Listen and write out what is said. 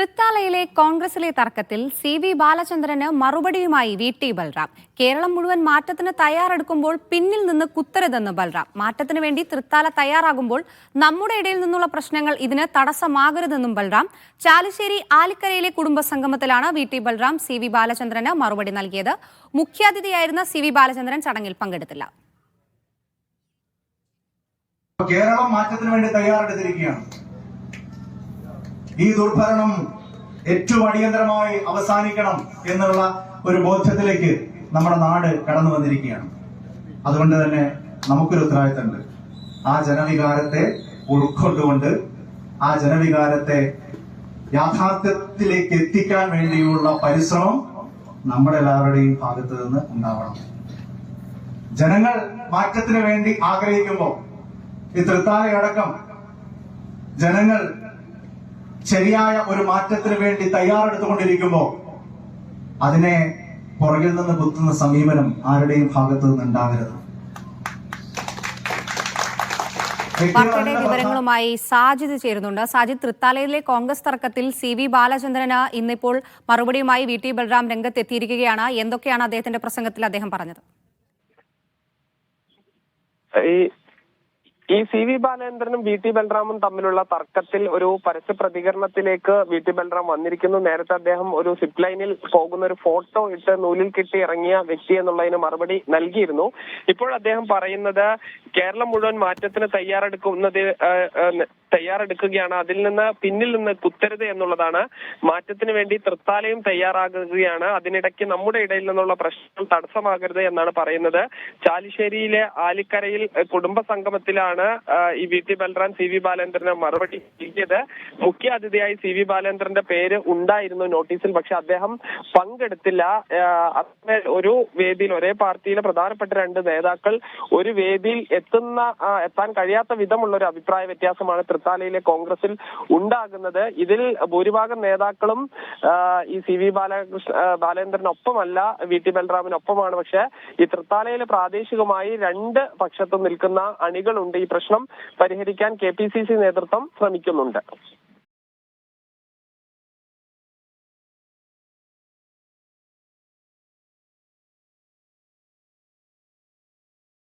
തൃത്താലയിലെ കോൺഗ്രസിലെ തർക്കത്തിൽ സി.വി. ബാലചന്ദ്രന് മറുപടിയുമായി വി.ടി. ബൽറാം. കേരളം മുഴുവൻ മാറ്റത്തിന് തയ്യാറെടുക്കുമ്പോൾ പിന്നിൽ നിന്ന് കുത്തരുതെന്ന് ബൽറാം. മാറ്റത്തിന് വേണ്ടി തൃത്താല തയ്യാറാകുമ്പോൾ നമ്മുടെ ഇടയിൽ നിന്നുള്ള പ്രശ്നങ്ങൾ ഇതിന് തടസ്സമാകരുതെന്നും ബൽറാം. ചാലിശ്ശേരി ആലിക്കരയിലെ കുടുംബസംഗമത്തിലാണ് വി.ടി. ബൽറാം സി.വി. ബാലചന്ദ്രന് മറുപടി നൽകിയത്. മുഖ്യാതിഥിയായിരുന്ന സി.വി. ബാലചന്ദ്രൻ ചടങ്ങിൽ പങ്കെടുത്തില്ല. കേരളം മാറ്റത്തിന് വേണ്ടി തയ്യാറെടുത്തിരിക്കുകയാണ്. ഈ ദുർഭരണം ഏറ്റവും അടിയന്തരമായി അവസാനിക്കണം എന്നുള്ള ഒരു ബോധ്യത്തിലേക്ക് നമ്മുടെ നാട് കടന്നു വന്നിരിക്കുകയാണ്. അതുകൊണ്ട് തന്നെ നമുക്കൊരു ഉത്തരവാദിത്തമുണ്ട്. ആ ജനവികാരത്തെ ഉൾക്കൊണ്ടുകൊണ്ട് ആ ജനവികാരത്തെ യാഥാർത്ഥ്യത്തിലേക്ക് എത്തിക്കാൻ വേണ്ടിയുള്ള പരിശ്രമം നമ്മുടെ എല്ലാവരുടെയും ഭാഗത്ത് നിന്ന് ഉണ്ടാവണം. ജനങ്ങൾ മാറ്റത്തിന് വേണ്ടി ആഗ്രഹിക്കുമ്പോൾ ഈ തൃത്താലയടക്കം ജനങ്ങൾ ശരിയായ ഒരു മാറ്റത്തിന് വേണ്ടി തയ്യാറെടുത്തുകൊണ്ടിരിക്കുമ്പോൾ അതിനെ പുറകിൽ നിന്ന് കുത്തുന്ന സമീപനം ആരുടെയും ഭാഗത്തു നിന്ന് ഉണ്ടാകരുത്. വാർത്തയുടെ വിവരങ്ങളുമായി സാജിദ് ചേരുന്നുണ്ട്. സാജിദ്, തൃത്താലയിലെ കോൺഗ്രസ് തർക്കത്തിൽ സി.വി. ബാലചന്ദ്രന് ഇന്നിപ്പോൾ മറുപടിയുമായി വി.ടി. ബൽറാം രംഗത്തെത്തിയിരിക്കുകയാണ്. എന്തൊക്കെയാണ് അദ്ദേഹത്തിന്റെ പ്രസംഗത്തിൽ അദ്ദേഹം പറഞ്ഞത്? ഈ സി.വി. ബാലചന്ദ്രനും വി.ടി. ബൽറാമും തമ്മിലുള്ള തർക്കത്തിൽ ഒരു പരസ്യ പ്രതികരണത്തിലേക്ക് വി.ടി. ബൽറാം വന്നിരിക്കുന്നു. നേരത്തെ അദ്ദേഹം ഒരു സിപ്പ് ലൈനിൽ പോകുന്ന ഒരു ഫോട്ടോ ഇട്ട് നൂലിൽ കെട്ടി ഇറങ്ങിയ വ്യക്തി എന്നുള്ളതിന് മറുപടി നൽകിയിരുന്നു. ഇപ്പോൾ അദ്ദേഹം പറയുന്നത് കേരളം മുഴുവൻ മാറ്റത്തിന് തയ്യാറെടുക്കുകയാണ്, അതിൽ നിന്ന് പിന്നിൽ നിന്ന് കുത്തരുത് എന്നുള്ളതാണ്. മാറ്റത്തിന് വേണ്ടി തൃത്താലയും തയ്യാറാകുകയാണ്, അതിനിടയ്ക്ക് നമ്മുടെ ഇടയിൽ നിന്നുള്ള പ്രശ്നങ്ങൾ തടസ്സമാകരുത് എന്നാണ് പറയുന്നത്. ചാലിശ്ശേരിയിലെ ആലിക്കരയിൽ കുടുംബസംഗമത്തിലാണ് ഈ വി.ടി. ബൽറാം സി.വി. ബാലചന്ദ്രന് മറുപടി നൽകിയത്. മുഖ്യ അതിഥിയായി സി.വി. ബാലചന്ദ്രന്റെ പേര് ഉണ്ടായിരുന്നു നോട്ടീസിൽ, പക്ഷെ അദ്ദേഹം പങ്കെടുത്തില്ല. ഒരു വേദിയിൽ ഒരേ പാർട്ടിയിലെ പ്രധാനപ്പെട്ട രണ്ട് നേതാക്കൾ ഒരു വേദിയിൽ എത്താൻ കഴിയാത്ത വിധമുള്ള ഒരു അഭിപ്രായ വ്യത്യാസമാണ് തൃത്താലയിലെ കോൺഗ്രസിൽ ഉണ്ടാകുന്നത്. ഇതിൽ ഭൂരിഭാഗം നേതാക്കളും ഈ സി.വി. ബാലചന്ദ്രനൊപ്പമല്ല, വി.ടി. ബൽറാമിനൊപ്പമാണ്. പക്ഷെ ഈ തൃത്താലയിലെ പ്രാദേശികമായി രണ്ട് പക്ഷത്തും നിൽക്കുന്ന അണികളുണ്ട്. ഈ പ്രശ്നം പരിഹരിക്കാൻ കെ.പി.സി.സി നേതൃത്വം ശ്രമിക്കുന്നുണ്ട്.